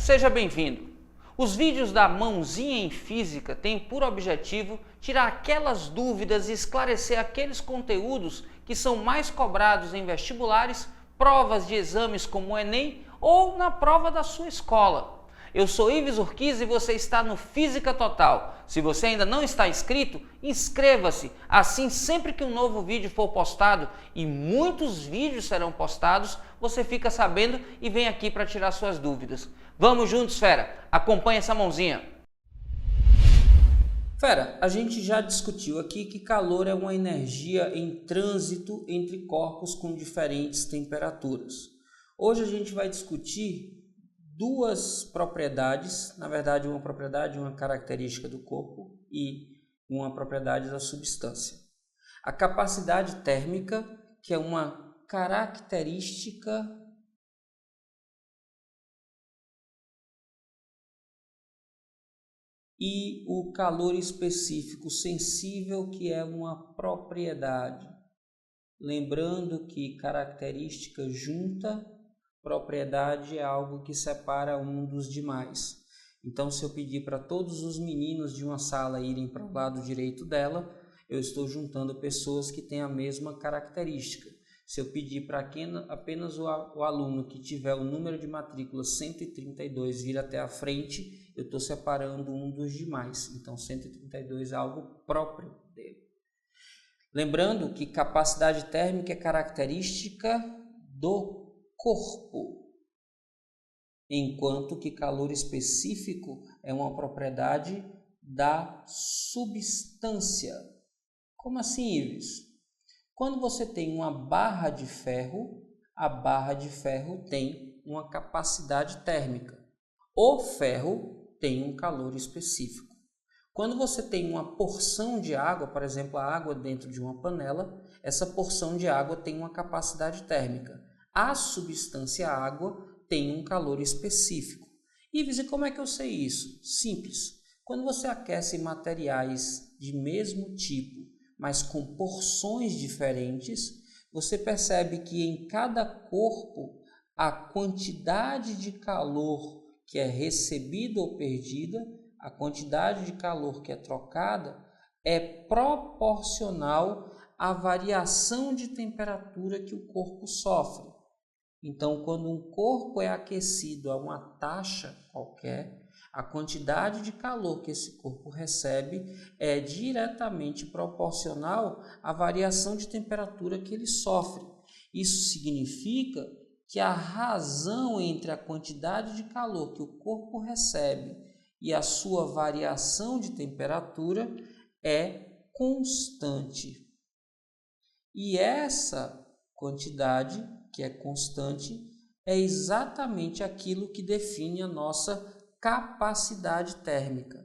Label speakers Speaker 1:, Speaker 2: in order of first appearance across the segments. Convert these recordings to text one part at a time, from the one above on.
Speaker 1: seja bem-vindo. Os vídeos da Mãozinha em Física têm por objetivo tirar aquelas dúvidas e esclarecer aqueles conteúdos que são mais cobrados em vestibulares, provas de exames como o Enem ou na prova da sua escola. Eu sou Ives Urquiza e você está no Física Total. Se você ainda não está inscrito, inscreva-se. Assim, sempre que um novo vídeo for postado, e muitos vídeos serão postados, você fica sabendo e vem aqui para tirar suas dúvidas. Vamos juntos, fera! Acompanhe essa mãozinha. Fera, a gente já discutiu aqui que calor é uma energia em trânsito entre corpos com diferentes temperaturas. Hoje a gente vai discutir duas propriedades, na verdade uma propriedade, uma característica do corpo e uma propriedade da substância. A capacidade térmica, que é uma característica e o calor específico sensível, que é uma propriedade. Lembrando que característica junta, propriedade é algo que separa um dos demais. Então, se eu pedir para todos os meninos de uma sala irem para o lado direito dela, eu estou juntando pessoas que têm a mesma característica. Se eu pedir para apenas o aluno que tiver o número de matrícula 132 vir até a frente, eu estou separando um dos demais. Então, 132 é algo próprio dele. Lembrando que capacidade térmica é característica do corpo, enquanto que calor específico é uma propriedade da substância. Como assim, Ives? Quando você tem uma barra de ferro, a barra de ferro tem uma capacidade térmica. O ferro tem um calor específico. Quando você tem uma porção de água, por exemplo, a água dentro de uma panela, essa porção de água tem uma capacidade térmica. A substância água tem um calor específico. Ives, e como é que eu sei isso? Simples. Quando você aquece materiais de mesmo tipo, mas com porções diferentes, você percebe que em cada corpo a quantidade de calor que é recebida ou perdida, a quantidade de calor que é trocada, é proporcional à variação de temperatura que o corpo sofre. Então, quando um corpo é aquecido a uma taxa qualquer, a quantidade de calor que esse corpo recebe é diretamente proporcional à variação de temperatura que ele sofre. Isso significa que a razão entre a quantidade de calor que o corpo recebe e a sua variação de temperatura é constante. E essa quantidade, que é constante, é exatamente aquilo que define a nossa capacidade térmica.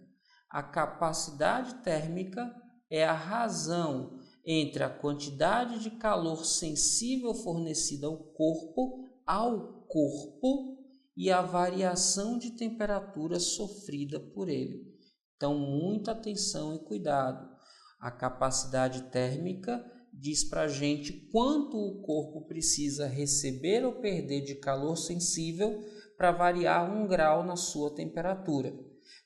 Speaker 1: A capacidade térmica é a razão entre a quantidade de calor sensível fornecida ao corpo e a variação de temperatura sofrida por ele. Então, muita atenção e cuidado. A capacidade térmica diz para a gente quanto o corpo precisa receber ou perder de calor sensível para variar 1 grau na sua temperatura.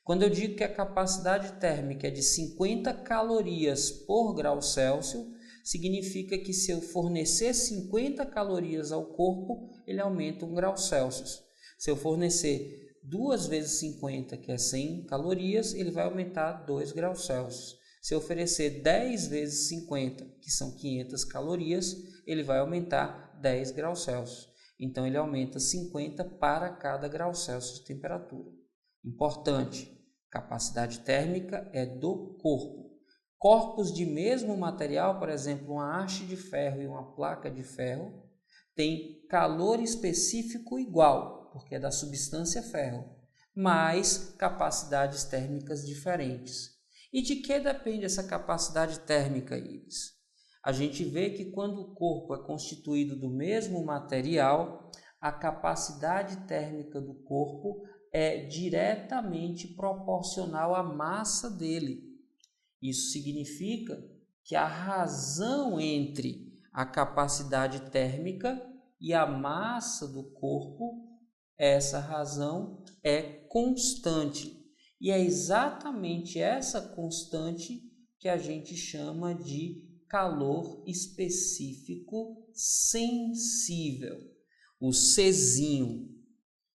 Speaker 1: Quando eu digo que a capacidade térmica é de 50 calorias por grau Celsius, significa que se eu fornecer 50 calorias ao corpo, ele aumenta 1 grau Celsius. Se eu fornecer 2 vezes 50, que é 100 calorias, ele vai aumentar 2 graus Celsius. Se eu oferecer 10 vezes 50, que são 500 calorias, ele vai aumentar 10 graus Celsius. Então, ele aumenta 50 para cada grau Celsius de temperatura. Importante, capacidade térmica é do corpo. Corpos de mesmo material, por exemplo, uma haste de ferro e uma placa de ferro, têm calor específico igual, porque é da substância ferro, mas capacidades térmicas diferentes. E de que depende essa capacidade térmica, Ives? A gente vê que quando o corpo é constituído do mesmo material, a capacidade térmica do corpo é diretamente proporcional à massa dele. Isso significa que a razão entre a capacidade térmica e a massa do corpo essa razão é constante. E é exatamente essa constante que a gente chama de calor específico sensível, o Czinho.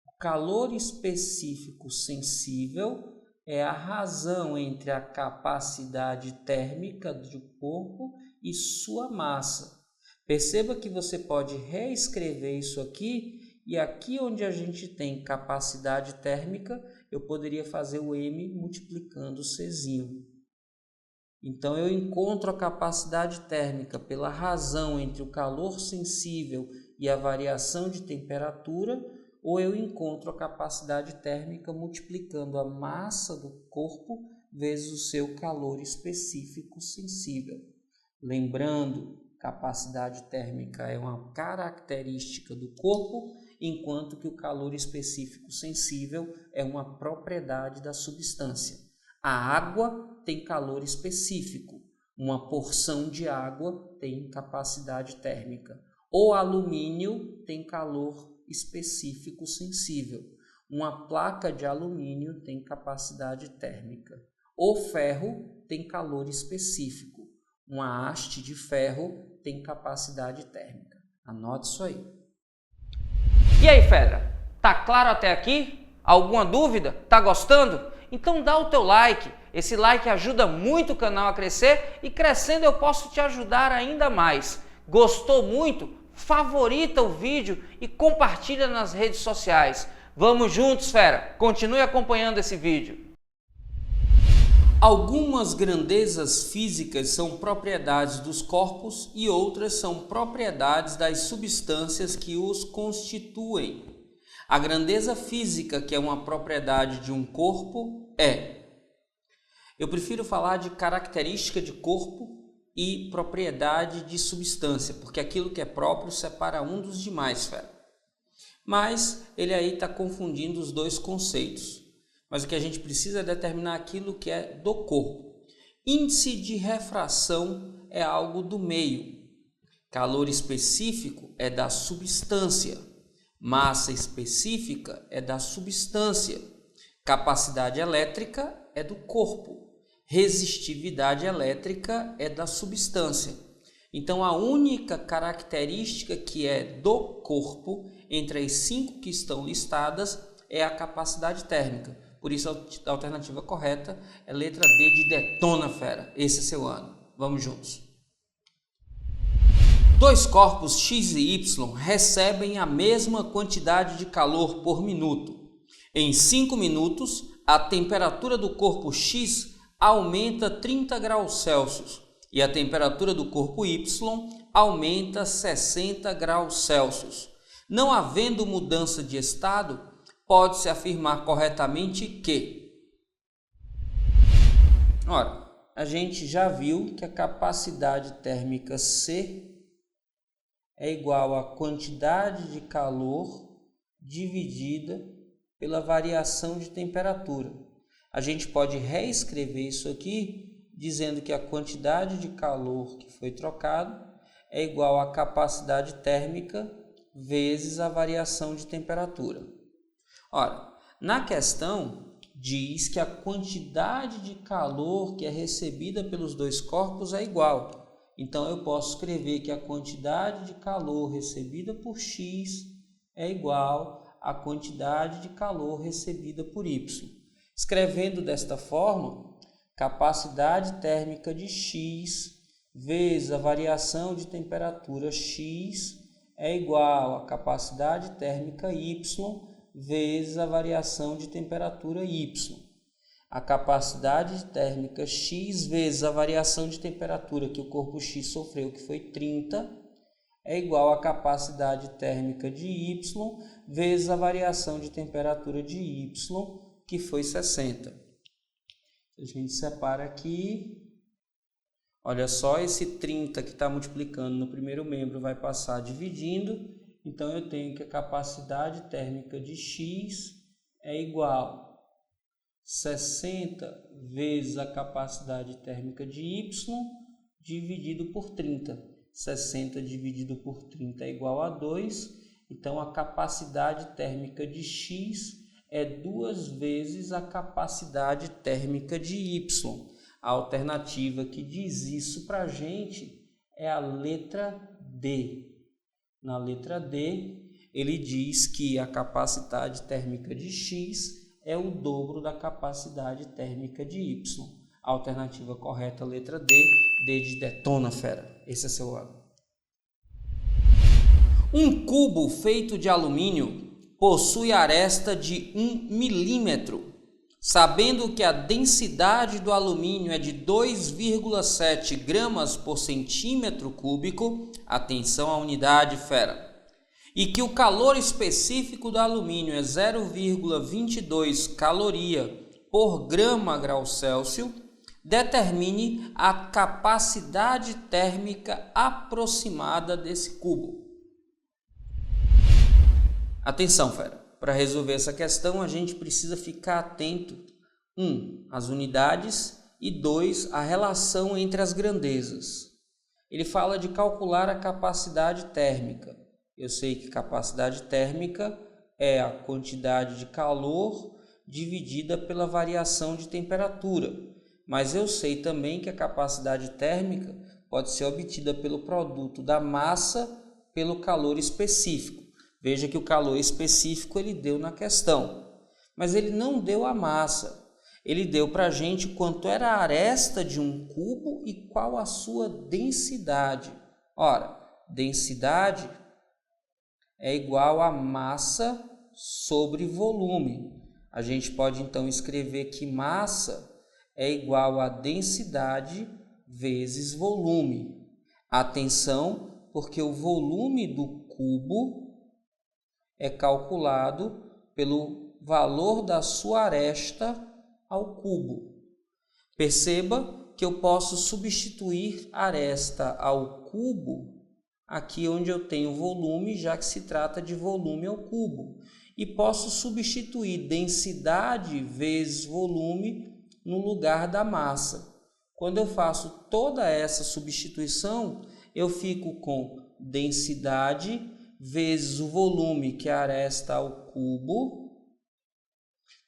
Speaker 1: O calor específico sensível é a razão entre a capacidade térmica do corpo e sua massa. Perceba que você pode reescrever isso aqui, e aqui onde a gente tem capacidade térmica, eu poderia fazer o M multiplicando o Czinho. Então, eu encontro a capacidade térmica pela razão entre o calor sensível e a variação de temperatura, ou eu encontro a capacidade térmica multiplicando a massa do corpo vezes o seu calor específico sensível. Lembrando, capacidade térmica é uma característica do corpo, enquanto que o calor específico sensível é uma propriedade da substância. A água tem calor específico, uma porção de água tem capacidade térmica. O alumínio tem calor específico sensível. Uma placa de alumínio tem capacidade térmica. O ferro tem calor específico. Uma haste de ferro tem capacidade térmica. Anote isso aí.
Speaker 2: E aí, fera? Tá claro até aqui? Alguma dúvida? Tá gostando? Então dá o teu like. Esse like ajuda muito o canal a crescer e crescendo eu posso te ajudar ainda mais. Gostou muito? Favorita o vídeo e compartilha nas redes sociais. Vamos juntos, fera! Continue acompanhando esse vídeo.
Speaker 1: Algumas grandezas físicas são propriedades dos corpos e outras são propriedades das substâncias que os constituem. A grandeza física, que é uma propriedade de um corpo, eu prefiro falar de característica de corpo e propriedade de substância, porque aquilo que é próprio separa um dos demais, fera. Mas ele aí está confundindo os dois conceitos. Mas o que a gente precisa é determinar aquilo que é do corpo. Índice de refração é algo do meio. Calor específico é da substância. Massa específica é da substância. Capacidade elétrica é do corpo. Resistividade elétrica é da substância. Então, a única característica que é do corpo, entre as 5 que estão listadas, é a capacidade térmica. Por isso, a alternativa correta é letra D de detona, fera. Esse é seu ano. Vamos juntos. Dois corpos X e Y recebem a mesma quantidade de calor por minuto. Em 5 minutos, a temperatura do corpo X aumenta 30 graus Celsius e a temperatura do corpo Y aumenta 60 graus Celsius. Não havendo mudança de estado, pode-se afirmar corretamente que... Ora, a gente já viu que a capacidade térmica C é igual à quantidade de calor dividida pela variação de temperatura. A gente pode reescrever isso aqui dizendo que a quantidade de calor que foi trocado é igual à capacidade térmica vezes a variação de temperatura. Ora, na questão diz que a quantidade de calor que é recebida pelos dois corpos é igual. Então eu posso escrever que a quantidade de calor recebida por X é igual à quantidade de calor recebida por Y. Escrevendo desta forma, capacidade térmica de X vezes a variação de temperatura X é igual à capacidade térmica Y vezes a variação de temperatura Y. A capacidade térmica X vezes a variação de temperatura que o corpo X sofreu, que foi 30, é igual à capacidade térmica de Y vezes a variação de temperatura de Y, que foi 60. A gente separa aqui. Olha só, esse 30 que está multiplicando no primeiro membro vai passar dividindo. Então, eu tenho que a capacidade térmica de X é igual a 60 vezes a capacidade térmica de Y dividido por 30. 60 dividido por 30 é igual a 2. Então, a capacidade térmica de X é 2 vezes a capacidade térmica de Y. A alternativa que diz isso para a gente é a letra D. Na letra D, ele diz que a capacidade térmica de X é o dobro da capacidade térmica de Y. A alternativa correta, letra D. D de detona, fera. Esse é seu lado. Um cubo feito de alumínio possui aresta de 1 milímetro. Sabendo que a densidade do alumínio é de 2,7 gramas por centímetro cúbico, atenção à unidade, fera, e que o calor específico do alumínio é 0,22 caloria por grama grau Celsius, determine a capacidade térmica aproximada desse cubo. Atenção, fera. Para resolver essa questão, a gente precisa ficar atento, 1. às unidades e 2. à relação entre as grandezas. Ele fala de calcular a capacidade térmica. Eu sei que capacidade térmica é a quantidade de calor dividida pela variação de temperatura, mas eu sei também que a capacidade térmica pode ser obtida pelo produto da massa pelo calor específico. Veja que o calor específico ele deu na questão, mas ele não deu a massa. Ele deu para a gente quanto era a aresta de um cubo e qual a sua densidade. Ora, densidade é igual a massa sobre volume. A gente pode então escrever que massa é igual a densidade vezes volume. Atenção, porque o volume do cubo é calculado pelo valor da sua aresta ao cubo. Perceba que eu posso substituir aresta ao cubo aqui onde eu tenho volume, já que se trata de volume ao cubo. E posso substituir densidade vezes volume no lugar da massa. Quando eu faço toda essa substituição, eu fico com densidade vezes o volume, que é a aresta ao cubo,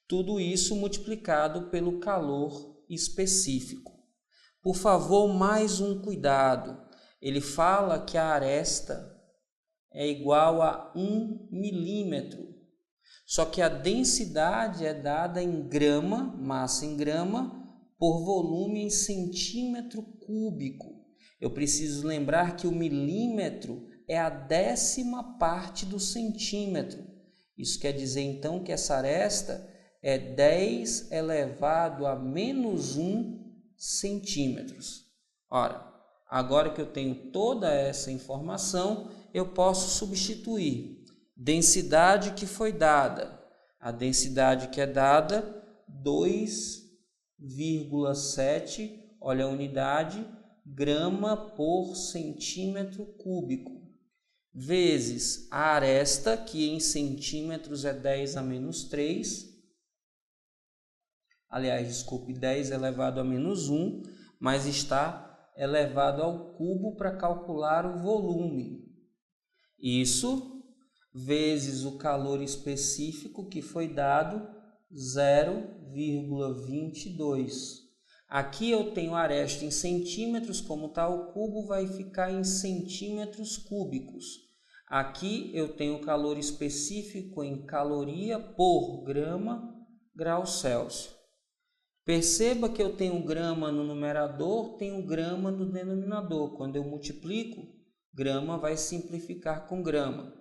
Speaker 1: tudo isso multiplicado pelo calor específico. Por favor, mais um cuidado. Ele fala que a aresta é igual a 1 milímetro, só que a densidade é dada em grama, massa em grama, por volume em centímetro cúbico. Eu preciso lembrar que o milímetro é a 10ª parte do centímetro. Isso quer dizer, então, que essa aresta é 10 elevado a menos 1 centímetros. Ora, agora que eu tenho toda essa informação, eu posso substituir densidade que foi dada. A densidade que é dada, 2,7, olha a unidade, grama por centímetro cúbico, vezes a aresta, que em centímetros é 10 a menos 3, aliás, desculpe, 10 elevado a menos 1, mas está elevado ao cubo para calcular o volume. Isso vezes o calor específico que foi dado, 0,22. Aqui eu tenho aresta em centímetros, como está o cubo, vai ficar em centímetros cúbicos. Aqui eu tenho calor específico em caloria por grama grau Celsius. Perceba que eu tenho grama no numerador, tenho grama no denominador. Quando eu multiplico, grama vai simplificar com grama.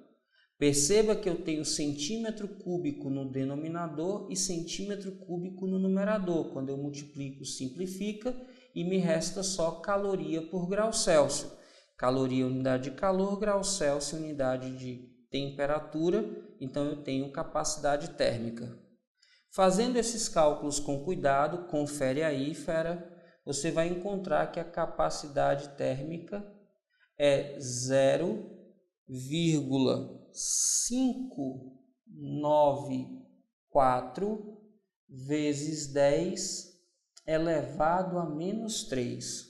Speaker 1: Perceba que eu tenho centímetro cúbico no denominador e centímetro cúbico no numerador. Quando eu multiplico, simplifica e me resta só caloria por grau Celsius. Caloria, unidade de calor, grau Celsius, unidade de temperatura. Então, eu tenho capacidade térmica. Fazendo esses cálculos com cuidado, confere aí, fera, você vai encontrar que a capacidade térmica é 0,594 vezes 10 elevado a menos 3.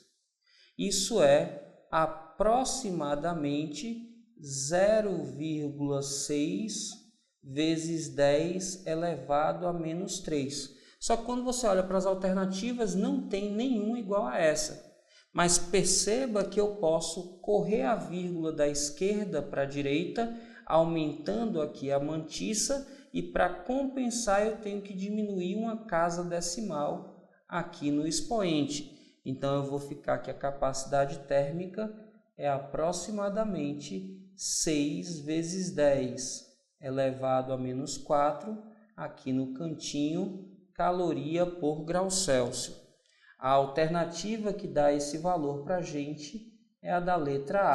Speaker 1: Isso é aproximadamente 0,6 vezes 10 elevado a menos 3. Só que quando você olha para as alternativas, não tem nenhuma igual a essa. Mas perceba que eu posso correr a vírgula da esquerda para a direita, aumentando aqui a mantissa, e para compensar eu tenho que diminuir uma casa decimal aqui no expoente. Então eu vou ficar que a capacidade térmica é aproximadamente 6 vezes 10 elevado a menos 4, aqui no cantinho, caloria por grau Celsius. A alternativa que dá esse valor para a gente é a da letra A.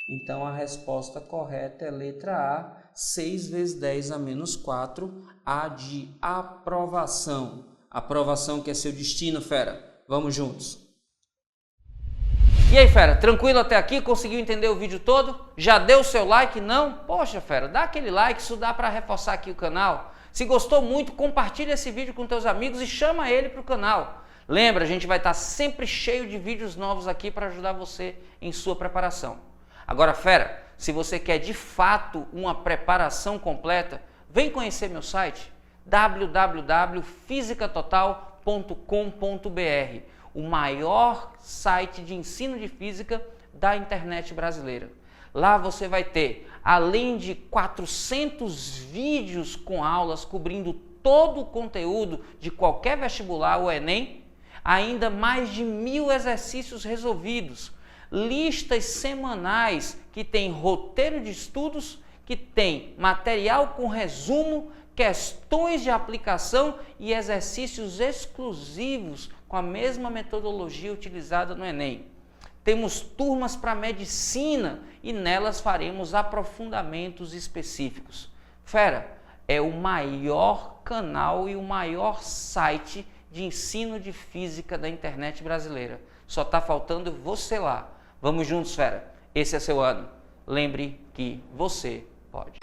Speaker 1: Então a resposta correta é letra A, 6 vezes 10 a menos 4, A de aprovação. Aprovação que é seu destino, fera. Vamos juntos.
Speaker 2: E aí, fera, tranquilo até aqui? Conseguiu entender o vídeo todo? Já deu o seu like? Não? Poxa, fera, dá aquele like, isso dá para reforçar aqui o canal. Se gostou muito, compartilha esse vídeo com teus amigos e chama ele para o canal. Lembra, a gente vai estar sempre cheio de vídeos novos aqui para ajudar você em sua preparação. Agora, fera, se você quer de fato uma preparação completa, vem conhecer meu site www.fisicatotal.com.br, o maior site de ensino de física da internet brasileira. Lá você vai ter, além de 400 vídeos com aulas cobrindo todo o conteúdo de qualquer vestibular ou Enem, ainda mais de 1000 exercícios resolvidos, listas semanais que tem roteiro de estudos, que tem material com resumo, questões de aplicação e exercícios exclusivos com a mesma metodologia utilizada no Enem. Temos turmas para medicina e nelas faremos aprofundamentos específicos. Fera, é o maior canal e o maior site de ensino de física da internet brasileira. Só está faltando você lá. Vamos juntos, fera. Esse é seu ano. Lembre que você pode.